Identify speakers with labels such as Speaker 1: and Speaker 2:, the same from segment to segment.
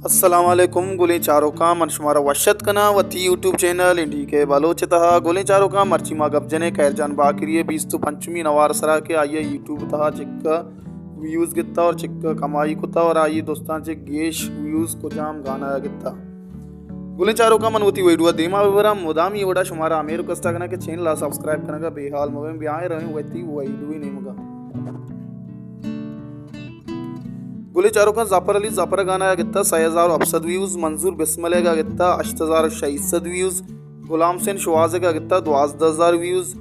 Speaker 1: अस्सलाम वालेकुम गुली चारों का मन शुमारा वशत कना वती यूट्यूब चैनल इंडी के बलोचितः गुली चारों का मर्ची मा गबजने खैर जान बाकरिए 20 तो पंचमी नवार सरा के आइए यूट्यूब तहा चिक्क व्यूज़ गित्ता और चिक्क कमाई कुत्ता और आइए दोस्तां चे गेश व्यूज़ को जाम गाना गित्ता गुली चारों का मन वती वीडियो दीमा विवरा मुदाम ये वड़ा शुमारा अमेर कस्टा कना के चैनल ला सब्सक्राइब कना का बेहाल मोबाइल भी आए रहे वती वीडियो नहीं मगा गुली चारों का जाफर अली जाफर गाना गित्ता 6000 अफसद व्यूज मंजूर बिस्मिल्लाह का गित्ता 8600 व्यूज गुलाम हुसैन शवाज़ का गित्ता 12000 व्यूज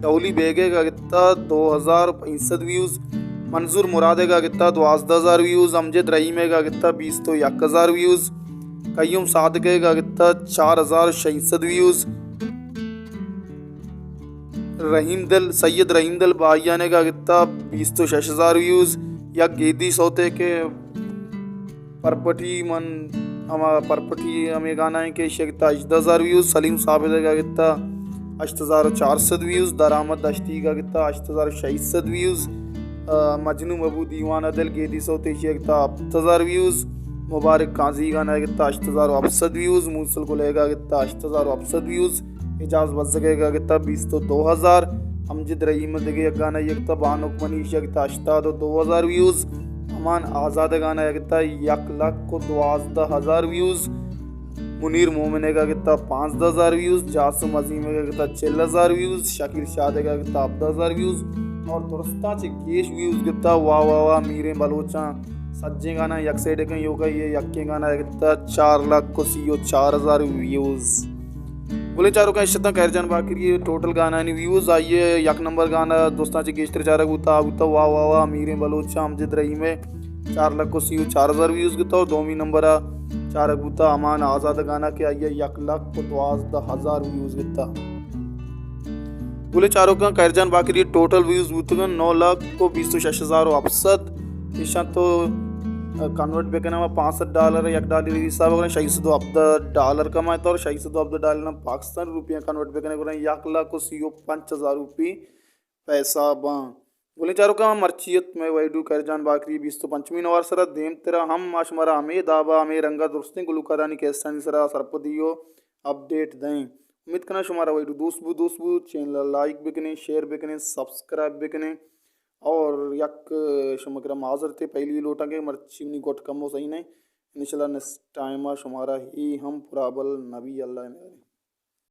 Speaker 1: टौली बेगे का गित्ता 2065 व्यूज मंजूर मुरादे का गित्ता 12000 व्यूज अमजद रहीम का गित्ता 20 तो 1000 व्यूज कय्यूम सादके का गित्ता 4600 व्यूज सैयद रहीम दिल बाहियाने का गित्ता 20 तो 6000 व्यूज या गेदी सौते के परपटी हमें गाना है के शिकता 8000 व्यूज सलीम साबिद का गित्ता 8400 व्यूज दरामद दश्ती का गित्ता 8600 व्यूज मजनू मबू दीवाना दिल गेदी सौते शिकता 8000 व्यूज मुबारक काजी गाना गित्ता 8000 अफसद व्यूज मूसल को लेगा गित्ता 8000 अफसद व्यूज इजाज वज़्ज़े का गित्ता 20 तो 2000 अमजद रहीम दिगे गाना यकता बानुक मनीश यकता 2000 व्यूज अमान आज़ाद गाना यकता 1 को 12000 व्यूज मुनीर मोमिन का गित्ता 5000 व्यूज जासम अजीम का गित्ता 4000 व्यूज शकील शाह का गित्ता 10000 व्यूज और दुरुस्ता चे गेश व्यूज गित्ता वाह वाह वाह मीरे बलोचा सज्जे गाना यक साइड के यो का ये यक्के गाना यकता 4 को सीओ 4000 व्यूज बोले चारों का इश्ता खैर जान बाकी टोटल गाना नहीं व्यूज आइए यक नंबर गाना दोस्तां चे गेस्टर चारा गुता आगुता वाह वाह वाह मीरे बलोचा अमजद रहीम में 4 को सीओ 4000 व्यूज गिता और दोमी नंबर चार गुता अमान आज़ाद गाना के आइए 1 को 12000 व्यूज गिता बोले चारों का खैर जान बाकी टोटल व्यूज गुता 9 को 20,000 अफसद ईशा तो कन्वर्ट बेकना $65 $1 हिसाब करें $600 कमाता और $600 पाकिस्तान रुपया कन्वर्ट बेकने करें 1 को सीओ 5000 रुपये पैसा बां बोले चारों का मर्चियत में वैडू कर जान बाकरी 20 तो पंचमी नवार सरा देम तेरा हम माशमरा हमें दाबा हमें रंगा दुरुस्ती गुलकारानी कैस्टानी सरा सरपदियो अपडेट दें उम्मीद करना शुमारा वैडू दोस्तबू चैनल लाइक बिकने शेयर बिकने सब्सक्राइब बिकने और यक शुमकरा माजर थे पहली लोटा के मर्ची गोट कम हो सही नहीं इंशाल्लाह नेक्स्ट टाइम शुमारा ही हम पुराबल नबी अल्लाह